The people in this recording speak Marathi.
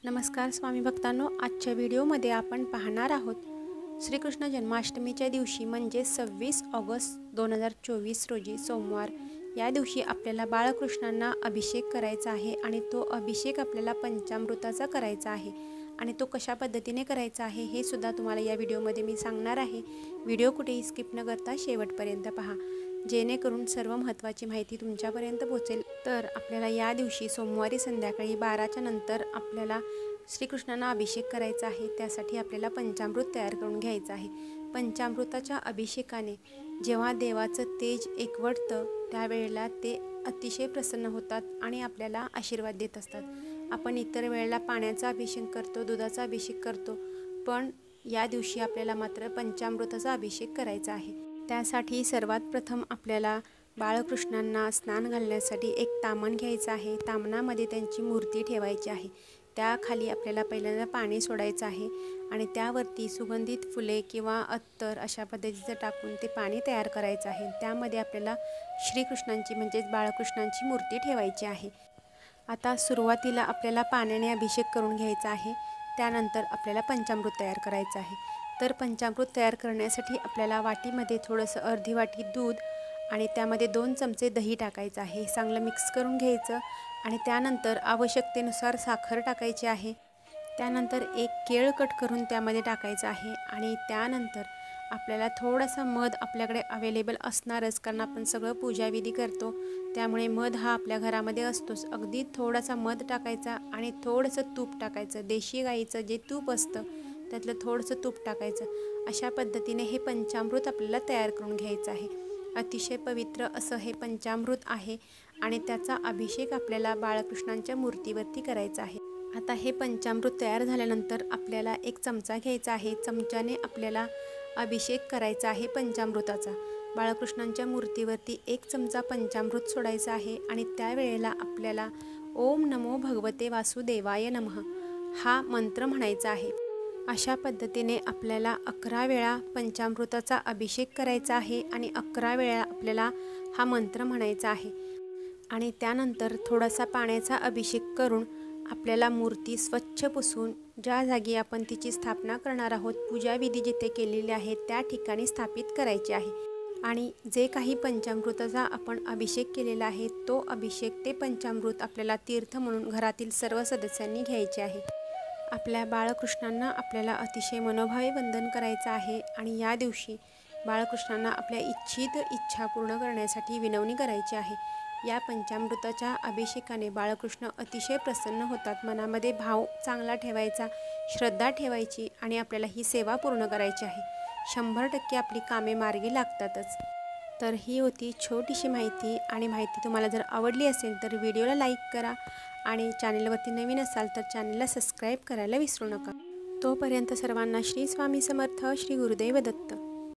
नमस्कार स्वामी भक्तांनो, आजच्या व्हिडिओमध्ये आपण पाहणार आहोत श्रीकृष्ण जन्माष्टमीच्या दिवशी म्हणजे 26 ऑगस्ट 2024 रोजी सोमवार या दिवशी आपल्याला बाळकृष्णांना अभिषेक करायचा आहे आणि तो अभिषेक आपल्याला पंचामृताचा करायचा आहे आणि तो कशा पद्धतीने करायचा आहे हे सुद्धा तुम्हाला या व्हिडिओमध्ये मी सांगणार आहे। व्हिडिओ कुठेही स्किप न करता शेवटपर्यंत पहा जेणेकरून सर्व महत्त्वाची माहिती तुमच्यापर्यंत पोहोचेल। तर आपल्याला या दिवशी सोमवारी संध्याकाळी 12च्या नंतर आपल्याला श्रीकृष्णांना अभिषेक करायचा आहे। त्यासाठी आपल्याला पंचामृत तयार करून घ्यायचं आहे। पंचामृताच्या अभिषेकाने जेव्हा देवाचं तेज एकवटतं त्यावेळेला ते अतिशय प्रसन्न होतात आणि आपल्याला आशीर्वाद देत असतात। आपण इतर वेळेला पाण्याचा अभिषेक करतो, दुधाचा अभिषेक करतो, पण या दिवशी आपल्याला मात्र पंचामृताचा अभिषेक करायचा आहे। त्यासाठी सर्वात प्रथम आपल्याला बाळकृष्णांना स्नान घालण्यासाठी एक तामण घ्यायचं आहे। तामणामध्ये त्यांची मूर्ती ठेवायची आहे। त्याखाली आपल्याला पहिल्यांदा पाणी सोडायचं आहे आणि त्यावरती सुगंधित फुले किंवा अत्तर अशा पद्धतीचं टाकून ते पाणी तयार करायचं आहे। त्यामध्ये आपल्याला श्रीकृष्णांची म्हणजेच बाळकृष्णांची मूर्ती ठेवायची आहे। आता सुरुवातीला आपल्याला पाण्याने अभिषेक करून घ्यायचा आहे। त्यानंतर आपल्याला पंचामृत तयार करायचं आहे। तर पंचामृत तयार करण्यासाठी आपल्याला वाटीमध्ये थोडंसं अर्धी वाटी दूध आणि त्यामध्ये 2 चमचे दही टाकायचं आहे। हे चांगलं मिक्स करून घ्यायचं आणि त्यानंतर आवश्यकतेनुसार साखर टाकायची आहे। त्यानंतर एक केळ कट करून त्यामध्ये टाकायचं आहे आणि त्यानंतर आपल्याला थोडासा मध आपल्याकडे अवेलेबल असणारच, कारण आपण सगळं पूजाविधी करतो त्यामुळे मध हा आपल्या घरामध्ये असतोच। अगदी थोडासा मध टाकायचा आणि थोडंसं तूप टाकायचं। देशी गाईचं जे तूप असतं त्यातलं थोडंसं तूप टाकायचं। अशा पद्धतीने हे पंचामृत आपल्याला तयार करून घ्यायचं आहे। अतिशय पवित्र असं हे पंचामृत आहे आणि त्याचा अभिषेक आपल्याला बाळकृष्णांच्या मूर्तीवरती करायचा आहे। आता हे पंचामृत तयार झाल्यानंतर आपल्याला एक चमचा घ्यायचा आहे। चमच्याने आपल्याला अभिषेक करायचा आहे पंचामृताचा। बाळकृष्णांच्या मूर्तीवरती 1 चमचा पंचामृत सोडायचं आहे आणि त्यावेळेला आपल्याला ओम नमो भगवते वासुदेवाय नमः हा मंत्र म्हणायचा आहे। अशा पद्धतीने आपल्याला 11 वेळा पंचामृताचा अभिषेक करायचा आहे आणि 11 वेळा आपल्याला हा मंत्र म्हणायचा आहे आणि त्यानंतर थोडासा पाण्याचा अभिषेक करून आपल्याला मूर्ती स्वच्छ पुसून ज्या जागी आपण तिची स्थापना करणार आहोत, पूजाविधी जिथे केलेले आहेत त्या ठिकाणी स्थापित करायचे आहे आणि जे काही पंचामृताचा आपण अभिषेक केलेला आहे तो अभिषेक ते पंचामृत आपल्याला तीर्थ म्हणून घरातील सर्व सदस्यांनी घ्यायचे आहे। आपल्या बाळकृष्णांना आपल्याला अतिशय मनोभावे वंदन करायचं आहे आणि या दिवशी बाळकृष्णांना आपल्या इच्छित इच्छा पूर्ण करण्यासाठी विनवणी करायची आहे। या पंचामृताच्या अभिषेकाने बाळकृष्ण अतिशय प्रसन्न होतात। मनामध्ये भाव चांगला ठेवायचा, श्रद्धा ठेवायची आणि आपल्याला ही सेवा पूर्ण करायची आहे। 100% आपली कामे मार्गी लागतातच। तर ही होती छोटीशी माहिती आणि माहिती तुम्हाला जर आवडली असेल तर व्हिडिओला लाईक करा आणि चॅनलवरती नवीन असाल तर चॅनलला सबस्क्राईब करायला विसरू नका। तोपर्यंत सर्वांना श्री स्वामी समर्थ, श्री गुरुदेव दत्त।